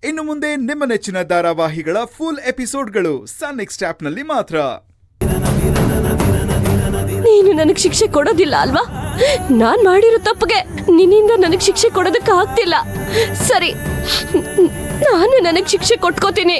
ಇನ್ನು ಮುಂದೆ ನಿಮ್ಮ ನೆಚ್ಚಿನ ಧಾರಾವಾಹಿಗಳ ಫುಲ್ ಎಪಿಸೋಡ್ಗಳು ಸನ್ ನೆಕ್ಸ್ಟ್ ಆಪ್ನಲ್ಲಿ ಮಾತ್ರ. ನೀನು ನನಗೆ ಶಿಕ್ಷೆ ಕೊಡೋದಿಲ್ಲ ಅಲ್ವಾ? ನಾನ್ ಮಾಡಿರೋ ತಪ್ಪಿಗೆ ನಿನ್ನಿಂದ ನನಗೆ ಶಿಕ್ಷೆ ಕೊಡೋದಕ್ಕೆ ಆಗ್ತಿಲ್ಲ. ಸರಿ, ನಾನು ನನಗೆ ಶಿಕ್ಷೆ ಕೊಟ್ಕೋತೀನಿ.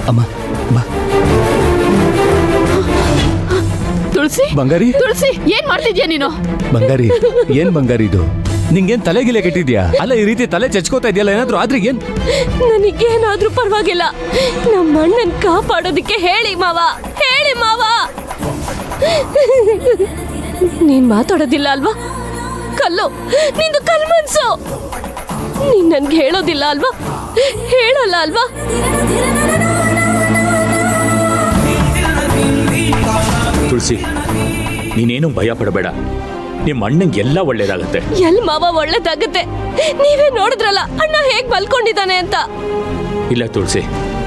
ಅಮ್ಮ ಬಾ. ತುಳಸಿ, ಬಂಗಾರಿ, ತುಳಸಿ, ಏನ್ ಮಾಡ್ತಿದ್ಯಾ ನೀನು? ಬಂಗಾರಿ, ಏನ್ ಬಂಗಾರಿ ಇದು? ನಿಂಗೇನ್ ತಲೆಗಿಲೆ ಕೆಟ್ಟಿದ್ಯಾ? ಅಲ್ಲ, ಈ ರೀತಿ ತಲೆ ಚಚ್ಕೋತಾ ಇದೆಯಲ್ಲ, ಏನಾದ್ರೂ ಆದ್ರೆ ಏನ್? ನನಗೇನಾದ್ರೂ ಪರವಾಗಿಲ್ಲ, ನಮ್ಮ ಅಣ್ಣನ್ ಕಾಪಾಡೋದಕ್ಕೆ ಹೇಳಿ ಮಾವ, ಹೇಳಿ ಮಾವ. ನೀನ್ ಮಾತಾಡೋದಿಲ್ಲ ಅಲ್ವಾ? ಕಲ್ಲು, ನಿಂದು ಕಲ್ ಮನ್ಸು. ನೀನ್ ನನ್ಗೆ ಹೇಳೋದಿಲ್ಲ ಅಲ್ವಾ? ಹೇಳಲ್ಲ ಅಲ್ವಾ? ತುಳಸಿ, ನೀನೇನು ಭಯ ಪಡಬೇಡ. ನಿಮ್ಮ ಅಣ್ಣಂಗೆ ಎಲ್ಲ ಒಳ್ಳೇದಾಗತ್ತೆ. ಎಲ್ ಮಾವ ಒಳ್ಳೇದಾಗತ್ತೆ? ನೀವೇ ನೋಡಿದ್ರಲ್ಲ ಅಣ್ಣ ಹೇಗ್ ಮಲ್ಕೊಂಡಿದ್ದಾನೆ ಅಂತ. ಇಲ್ಲ ತುಳಸಿ,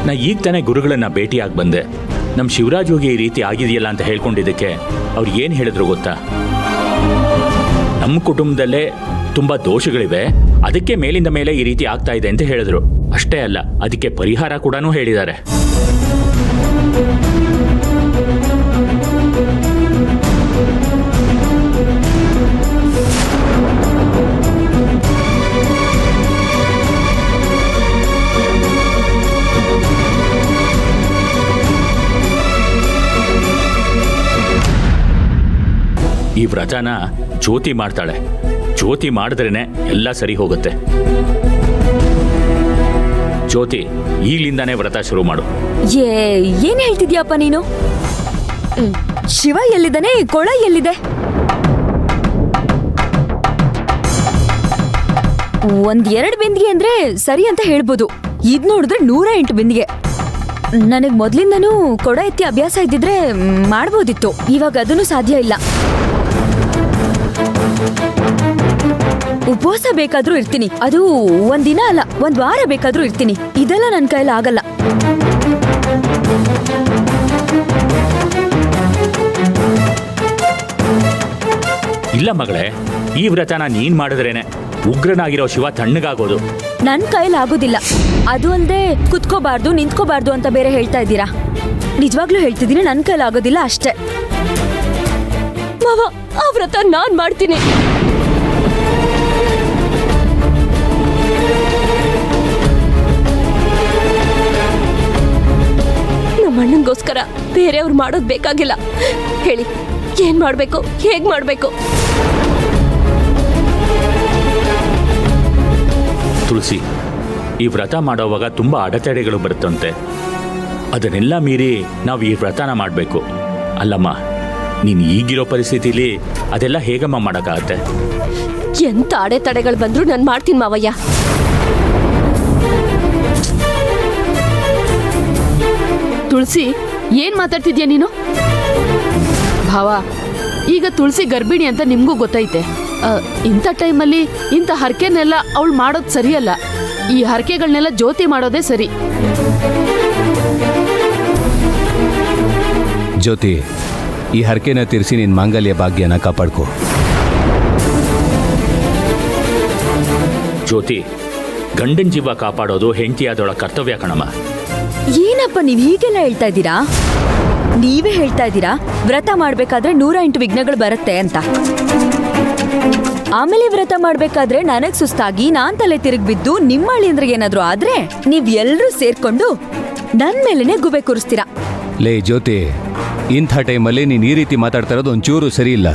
ನಾ ಈಗ ತಾನೇ ಗುರುಗಳನ್ನ ಭೇಟಿಯಾಗಿ ಬಂದೆ. ನಮ್ಮ ಶಿವರಾಜ್ ಹೋಗಿ ಈ ರೀತಿ ಆಗಿದೆಯಲ್ಲ ಅಂತ ಹೇಳ್ಕೊಂಡಿದ್ದಕ್ಕೆ ಅವ್ರು ಏನು ಹೇಳಿದ್ರು ಗೊತ್ತಾ? ನಮ್ಮ ಕುಟುಂಬದಲ್ಲೇ ತುಂಬಾ ದೋಷಗಳಿವೆ, ಅದಕ್ಕೆ ಮೇಲಿಂದ ಮೇಲೆ ಈ ರೀತಿ ಆಗ್ತಾ ಇದೆ ಅಂತ ಹೇಳಿದ್ರು. ಅಷ್ಟೇ ಅಲ್ಲ, ಅದಕ್ಕೆ ಪರಿಹಾರ ಕೂಡ ಹೇಳಿದ್ದಾರೆ. ಈ ವ್ರತನ ಜ್ಯೋತಿ ಮಾಡ್ತಾಳೆ. ಜ್ಯೋತಿ ಮಾಡಿದ್ರೇನೆ ಎಲ್ಲ ಸರಿ ಹೋಗುತ್ತೆ. ಜ್ಯೋತಿ, ಈಗಲಿಂದಾನೇ ವ್ರತ ಶುರು ಮಾಡು. ಏನ್ ಹೇಳ್ತಿದ್ಯಪ್ಪ ನೀನು? ಶಿವ ಎಲ್ಲಿದ್ದಾನೆ? ಕೊಳ ಎಲ್ಲಿದೆ? ಒಂದ್2 ಬಿಂದಿಗೆ ಅಂದ್ರೆ ಸರಿ ಅಂತ ಹೇಳ್ಬೋದು. ಇದ್ ನೋಡಿದ್ರೆ 108 ಬಿಂದಿಗೆ. ನನಗ್ ಮೊದ್ಲಿಂದನೂ ಕೊಡ ಎತ್ತಿ ಅಭ್ಯಾಸ ಇದ್ದಿದ್ರೆ ಮಾಡ್ಬೋದಿತ್ತು. ಇವಾಗ ಅದನ್ನು ಸಾಧ್ಯ ಇಲ್ಲ. ಉಪವಾಸ ಬೇಕಾದ್ರೂ ಇರ್ತೀನಿ, ಅದು ಒಂದಿನ ಅಲ್ಲ, 1 ವಾರ ಬೇಕಾದ್ರೂ ಇರ್ತೀನಿ. ಇದೆಲ್ಲ ನನ್ನ ಕೈಲಿ ಆಗಲ್ಲ. ಇಲ್ಲ ಮಗಳೇ, ಈ ವ್ರತನ ನೀನ್ ಮಾಡಿದ್ರೇನೆ ಉಗ್ರನಾಗಿರೋ ಶಿವ ತಣ್ಣಗಾಗೋದು. ನನ್ ಕೈಲಿ ಆಗೋದಿಲ್ಲ. ಅದು ಅಲ್ದೆ ಕುತ್ಕೋಬಾರ್ದು, ನಿಂತ್ಕೋಬಾರ್ದು ಅಂತ ಬೇರೆ ಹೇಳ್ತಾ ಇದ್ದೀರಾ. ನಿಜವಾಗ್ಲೂ ಹೇಳ್ತಿದ್ದೀನಿ, ನನ್ ಕೈಲಿ ಆಗೋದಿಲ್ಲ ಅಷ್ಟೇ. ಮಾವ, ಆ ವ್ರತ ನಾನ್ ಮಾಡ್ತೀನಿ. ನಮ್ಮ ಅಣ್ಣಂಗೋಸ್ಕರ ಬೇರೆಯವ್ರು ಮಾಡೋದ್ ಬೇಕಾಗಿಲ್ಲ. ಹೇಳಿ, ಏನ್ ಮಾಡ್ಬೇಕು, ಹೇಗ್ ಮಾಡ್ಬೇಕು? ತುಳಸಿ, ಈ ವ್ರತ ಮಾಡೋವಾಗ ತುಂಬಾ ಅಡೆತಡೆಗಳು ಬರುತ್ತಂತೆ. ಅದನ್ನೆಲ್ಲ ಮೀರಿ ನಾವು ಈ ವ್ರತನ ಮಾಡಬೇಕು. ಅಲ್ಲಮ್ಮ, ನೀನು ಈಗಿರೋ ಪರಿಸ್ಥಿತಿಲಿ ಅದೆಲ್ಲ ಹೇಗಮ್ಮ ಮಾಡೋಕ್ಕಾಗತ್ತೆ? ಎಂತ ಅಡೆತಡೆಗಳು ಬಂದ್ರು ನಾನು ಮಾಡ್ತೀನಿ ಮಾವಯ್ಯ. ತುಳಸಿ, ಏನ್ ಮಾತಾಡ್ತಿದ್ಯಾ ನೀನು? ಭಾವ, ಈಗ ತುಳಸಿ ಗರ್ಭಿಣಿ ಅಂತ ನಿಮ್ಗೂ ಗೊತ್ತೈತೆ. ಇಂಥ ಟೈಮಲ್ಲಿ ಇಂಥ ಹರಕೆನೆಲ್ಲ ಅವಳು ಮಾಡೋದು ಸರಿಯಲ್ಲ. ಈ ಹರಕೆಗಳನ್ನೆಲ್ಲ ಜ್ಯೋತಿ ಮಾಡೋದೇ ಸರಿ. ಜ್ಯೋತಿ, ಈ ಹರಕೆನ ತೀರಿಸಿ ನಿನ್ ಮಾಂಗಲ್ಯ ಭಾಗ್ಯನ ಕಾಪಾಡ್ಕೋ. ಜ್ಯೋತಿ, ಗಂಡನ ಜೀವ ಕಾಪಾಡೋದು ಹೆಂಡತಿಯಾದವಳ ಕರ್ತವ್ಯ ಕಣಮ್ಮ. ಏನಪ್ಪ ನೀವ್ ಹೀಗೆಲ್ಲ ಹೇಳ್ತಾ ಇದ್ದೀರಾ? ನೀವೇ ಹೇಳ್ತಾ ಇದ್ದೀರಾ ವ್ರತ ಮಾಡ್ಬೇಕಾದ್ರೆ 108 ವಿಘ್ನಗಳು ಬರುತ್ತೆ ಅಂತ. ಆಮೇಲೆ ವ್ರತ ಮಾಡ್ಬೇಕಾದ್ರೆ ನನಗ್ ಸುಸ್ತಾಗಿ ನಾನ್ ತಲೆ ತಿರುಗಿ ಬಿದ್ದು ನಿಮ್ಮ ಅಳಿಯಂದ್ರಿಗೆ ಏನಾದ್ರು ಆದ್ರೆ ನೀವ್ ಎಲ್ರೂ ಸೇರ್ಕೊಂಡು ನನ್ ಮೇಲೆನೆ ಗುಬೆ ಕೂರಿಸ್ತೀರಾ. ಲೇ ಜ್ಯೋತಿ, ಇಂಥ ಟೈಮಲ್ಲಿ ನೀನು ಈ ರೀತಿ ಮಾತಾಡ್ತಾ ಇರೋದು ಒಂಚೂರು ಸರಿ ಇಲ್ಲ.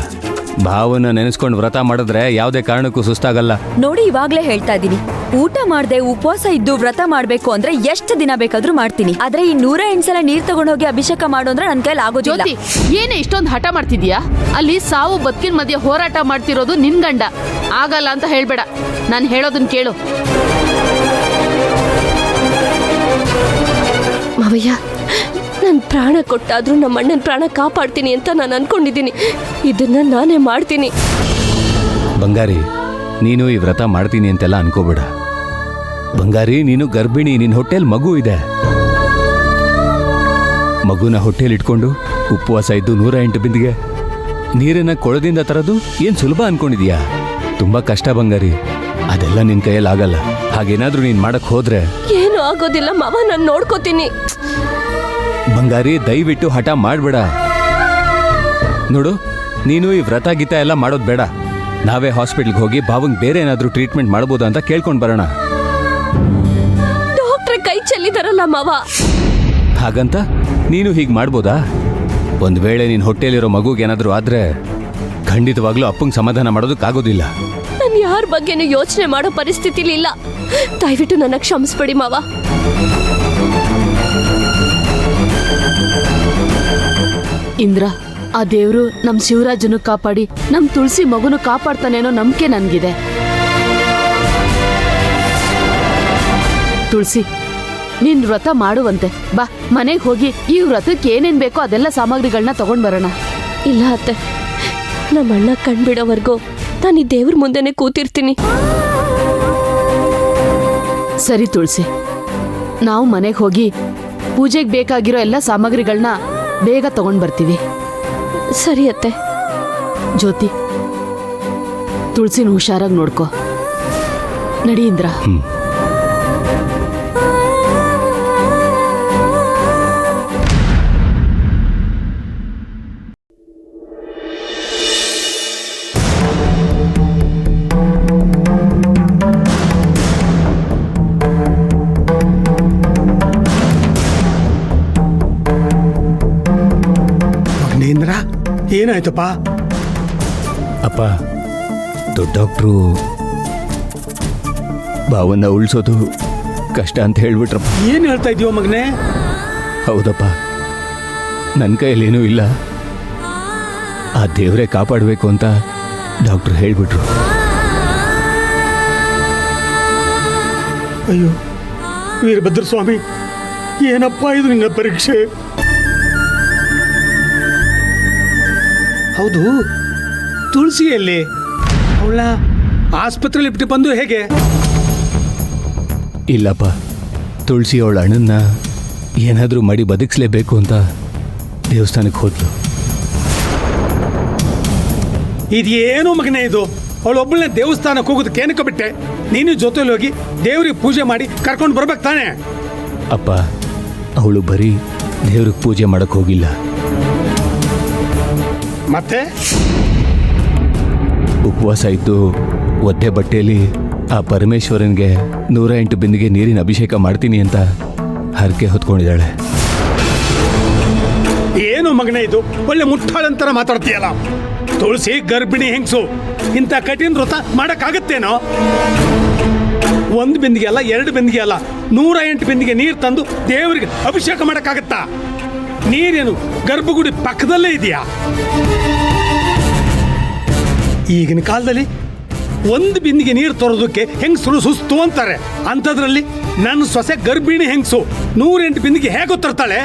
ಭಾವನ ನೆನೆಸ್ಕೊಂಡು ವ್ರತ ಮಾಡಿದ್ರೆ ಯಾವುದೇ ಕಾರಣಕ್ಕೂ ಸುಸ್ತಾಗಲ್ಲ. ನೋಡಿ, ಇವಾಗ್ಲೇ ಹೇಳ್ತಾ ಇದ್ದೀನಿ, ಊಟ ಮಾಡ್ದೆ ಉಪವಾಸ ಇದ್ದು ವ್ರತ ಮಾಡ್ಬೇಕು ಅಂದ್ರೆ ಎಷ್ಟು ದಿನ ಬೇಕಾದ್ರೂ ಮಾಡ್ತೀನಿ. ಆದ್ರೆ ಈ 108 ಸಲ ನೀರ್ ತಗೊಂಡೋಗಿ ಅಭಿಷೇಕ ಮಾಡು ಅಂದ್ರೆ ನನ್ ಕೈಲಿ ಆಗೋದಿಲ್ಲ. ಜ್ಯೋತಿ, ಏನೇ ಇಷ್ಟೊಂದು ಹಠ ಮಾಡ್ತಿದ್ಯಾ? ಅಲ್ಲಿ ಸಾವು ಬದುಕಿನ ಮಧ್ಯೆ ಹೋರಾಟ ಮಾಡ್ತಿರೋದು ನಿನ್ ಗಂಡ. ಆಗಲ್ಲ ಅಂತ ಹೇಳ್ಬೇಡ, ನಾನು ಹೇಳೋದನ್ನ ಕೇಳು. ಮಾವಯ್ಯ, ನನ್ನ ಪ್ರಾಣ ಕೊಟ್ಟಾದ್ರೂ ನಮ್ಮ ಅಣ್ಣನ ಪ್ರಾಣ ಕಾಪಾಡ್ತೀನಿ ಅಂತ ನಾನು ಅನ್ಕೊಂಡಿದ್ದೀನಿ. ಇದನ್ನ ನಾನೇ ಮಾಡ್ತೀನಿ. ಬಂಗಾರಿ, ನೀನು ಈ ವ್ರತ ಮಾಡ್ತೀನಿ ಅಂತೆಲ್ಲ ಅನ್ಕೋಬೇಡ. ಬಂಗಾರಿ, ನೀನು ಗರ್ಭಿಣಿ, ನಿನ್ನ ಹೊಟ್ಟೆಲ್ ಮಗು ಇದೆ. ಮಗುನ ಹೊಟ್ಟೆಲ್ ಇಟ್ಕೊಂಡು ಉಪವಾಸ ಇದ್ದು 108 ಬಿಂದಿಗೆ ನೀರನ್ನ ಕೊಳದಿಂದ ತರೋದು ಏನ್ ಸುಲಭ ಅನ್ಕೊಂಡಿದ್ಯಾ? ತುಂಬಾ ಕಷ್ಟ ಬಂಗಾರಿ. ಅದೆಲ್ಲ ನಿನ್ ಕೈಯಲ್ಲಿ ಆಗಲ್ಲ. ಹಾಗೇನಾದ್ರೂ ನೀನ್ ಮಾಡಕ್ ಹೋದ್ರೆ ಏನು ಆಗೋದಿಲ್ಲ ಮಾವ, ನಾನು ನೋಡ್ಕೋತೀನಿ. ಬಂಗಾರಿ, ದಯವಿಟ್ಟು ಹಠ ಮಾಡ್ಬೇಡ. ನೋಡು, ನೀನು ಈ ವ್ರತ ಗೀತ ಎಲ್ಲ ಮಾಡೋದು ಬೇಡ. ನಾವೇ ಹಾಸ್ಪಿಟ್ಲ್ಗೆ ಹೋಗಿ ಭಾವಂಗ್ ಬೇರೆ ಏನಾದ್ರೂ ಟ್ರೀಟ್ಮೆಂಟ್ ಮಾಡ್ಬೋದಾ ಅಂತ ಕೇಳ್ಕೊಂಡ್ ಬರೋಣ. ಡಾಕ್ಟ್ರೆ ಕೈ ಚೆಲ್ಲಿದಾರಲ್ಲ ಮಾವ. ಹಾಗಂತ ನೀನು ಹೀಗೆ ಮಾಡ್ಬೋದಾ? ಒಂದ್ ವೇಳೆ ನಿನ್ ಹೊಟ್ಟೆಲಿರೋ ಮಗುಗೇನಾದ್ರೂ ಆದ್ರೆ ಖಂಡಿತವಾಗ್ಲೂ ಅಪ್ಪಂಗೆ ಸಮಾಧಾನ ಮಾಡೋದಕ್ಕಾಗೋದಿಲ್ಲ. ನಾನು ಯಾರ ಬಗ್ಗೆನೂ ಯೋಚನೆ ಮಾಡೋ ಪರಿಸ್ಥಿತಿಲಿ ಇಲ್ಲ. ದಯವಿಟ್ಟು ನನ್ನ ಕ್ಷಮಿಸ್ಬೇಡಿ ಮಾವ. ಇಂದ್ರ, ಆ ದೇವ್ರು ನಮ್ ಶಿವರಾಜನು ಕಾಪಾಡಿ ನಮ್ ತುಳಸಿ ಮಗುನು ಕಾಪಾಡ್ತಾನೆ ಅನ್ನೋ ನಂಬಿಕೆ ನನ್ಗಿದೆ. ತುಳಸಿ, ನೀನ್ ವ್ರತ ಮಾಡುವಂತೆ. ಬಾ, ಮನೆಗೆ ಹೋಗಿ ಈ ವ್ರತಕ್ಕೆ ಏನೇನ್ ಬೇಕೋ ಅದೆಲ್ಲ ಸಾಮಗ್ರಿಗಳನ್ನ ತಗೊಂಡ್ ಬರೋಣ. ಇಲ್ಲ ಅತ್ತೆ, ನಮ್ಮ ಅಣ್ಣ ಕಣ್ಬಿಡೋವರೆಗೂ ನಾನು ಈ ದೇವ್ರ ಮುಂದೆನೆ ಕೂತಿರ್ತೀನಿ. ಸರಿ ತುಳಸಿ, ನಾವು ಮನೆಗೆ ಹೋಗಿ ಪೂಜೆಗೆ ಬೇಕಾಗಿರೋ ಎಲ್ಲ ಸಾಮಗ್ರಿಗಳನ್ನ ಬೇಗ ತಗೊಂಡ್ ಬರ್ತೀವಿ. ಸರಿ ಅತ್ತೆ. ಜ್ಯೋತಿ, ತುಳಸಿನ ಹುಷಾರಾಗಿ ನೋಡ್ಕೋ. ನಡಿ ಇಂದ್ರ. ಮಗನೇಂದ್ರ, ಏನಾಯ್ತಪ್ಪ? ಅಪ್ಪ, ದೊಡ್ಡ ಡಾಕ್ಟ್ರು ಭಾವನ್ನ ಉಳಿಸೋದು ಕಷ್ಟ ಅಂತ ಹೇಳ್ಬಿಟ್ರಪ್ಪ. ಏನ್ ಹೇಳ್ತಾ ಇದೀವ ಮಗನೇ? ಹೌದಪ್ಪ, ನನ್ನ ಕೈಯಲ್ಲೇನೂ ಇಲ್ಲ. ಆ ದೇವರೇ ಕಾಪಾಡಬೇಕು ಅಂತ ಡಾಕ್ಟ್ರು ಹೇಳ್ಬಿಟ್ರು. ಅಯ್ಯೋ ವೀರಭದ್ರ ಸ್ವಾಮಿ, ಏನಪ್ಪ ಇದು ನಿನ್ನ ಪರೀಕ್ಷೆ? ಹೌದು, ತುಳಸಿಯಲ್ಲಿ ಅವಳ ಆಸ್ಪತ್ರೆಯಲ್ಲಿ ಬಿಟ್ಟು ಬಂದು ಹೇಗೆ? ಇಲ್ಲಪ್ಪ, ತುಳಸಿ ಅವಳ ಅಣ್ಣನ್ನ ಏನಾದರೂ ಮಾಡಿ ಬದುಕಿಸ್ಲೇಬೇಕು ಅಂತ ದೇವಸ್ಥಾನಕ್ಕೆ ಹೋದ್ಲು. ಇದೇನು ಮಗನೇ ಇದು? ಅವಳೊಬ್ಬಳನ್ನ ದೇವಸ್ಥಾನಕ್ಕೆ ಹೋಗೋದಕ್ಕೆ ಏನಕ್ಕೆ ಬಿಟ್ಟೆ? ನೀನು ಜೊತೆಲಿ ಹೋಗಿ ದೇವ್ರಿಗೆ ಪೂಜೆ ಮಾಡಿ ಕರ್ಕೊಂಡು ಬರ್ಬೇಕು ತಾನೆ? ಅಪ್ಪ, ಅವಳು ಬರೀ ದೇವ್ರಿಗೆ ಪೂಜೆ ಮಾಡಕ್ ಹೋಗಿಲ್ಲ. ಮತ್ತೆ ಉಪವಾಸ ಇದ್ದು ಒದ್ದೆ ಬಟ್ಟೆಯಲ್ಲಿ ಆ ಪರಮೇಶ್ವರನ್ಗೆ 108 ಬಿಂದಿಗೆ ನೀರಿನ ಅಭಿಷೇಕ ಮಾಡ್ತೀನಿ ಅಂತ ಹರಕೆ ಹೊತ್ಕೊಂಡಿದ್ದಾಳೆ. ಏನು ಮಗನೇ ಇದು? ಒಳ್ಳೆ ಮುಟ್ಟಾಳಂತರ ಮಾತಾಡ್ತೀಯಲ್ಲ. ತುಳಸಿ ಗರ್ಭಿಣಿ ಹೆಂಗಸು, ಇಂಥ ಕಠಿಣ ವ್ರತ ಮಾಡಕ್ಕಾಗತ್ತೇನೋ? 1 ಬಿಂದಿಗೆ ಅಲ್ಲ, 2 ಬಿಂದಿಗೆ ಅಲ್ಲ, 108 ಬಿಂದಿಗೆ ನೀರು ತಂದು ದೇವರಿಗೆ ಅಭಿಷೇಕ ಮಾಡಕ್ಕಾಗತ್ತಾ? ನೀರೇನು ಗರ್ಭಗುಡಿ ಪಕ್ಕದಲ್ಲೇ ಇದೆಯಾ? ಈಗಿನ ಕಾಲದಲ್ಲಿ 1 ಬಿಂದಿಗೆ ನೀರು ತರೋದಕ್ಕೆ ಹೆಂಗಸರು ಸುಸ್ತು ಅಂತಾರೆ. ಅಂಥದ್ರಲ್ಲಿ ನನ್ನ ಸೊಸೆ ಗರ್ಭಿಣಿ ಹೆಂಗಸು 108 ಬಿಂದಿಗೆ ಹೇಗೋ ತರ್ತಾಳೆ?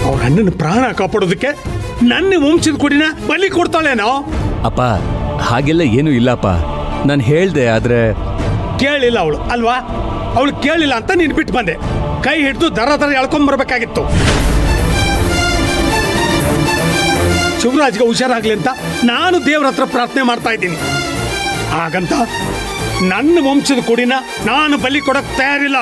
ಅವ್ರ ಅಣ್ಣನ ಪ್ರಾಣ ಕಾಪಾಡೋದಕ್ಕೆ ನನ್ನ ವಂಶದ ಕುಡಿನ ಬಲಿ ಕೊಡ್ತಾಳೇನೋ? ಅಪ್ಪ, ಹಾಗೆಲ್ಲ ಏನೂ ಇಲ್ಲಪ್ಪ. ನಾನು ಹೇಳ್ದೆ, ಆದ್ರೆ ಕೇಳಿಲ್ಲ ಅವಳು ಅಲ್ವಾ? ಅವಳು ಕೇಳಿಲ್ಲ ಅಂತ ನೀನು ಬಿಟ್ಟು ಬಂದೆ. ಕೈ ಹಿಡಿದು ದರ ಎಳ್ಕೊಂಬರ್ಬೇಕಾಗಿತ್ತು. ಶಿವರಾಜ್ಗೆ ಹುಷಾರಾಗ್ಲಿ ಅಂತ ನಾನು ದೇವ್ರ ಹತ್ರ ಪ್ರಾರ್ಥನೆ ಮಾಡ್ತಾ ಇದ್ದೀನಿ. ಹಾಗಂತ ನನ್ನ ವಂಶದ ಕುಡಿನ ನಾನು ಬಲಿ ಕೊಡಕ್ ತಯಾರಿಲ್ಲ.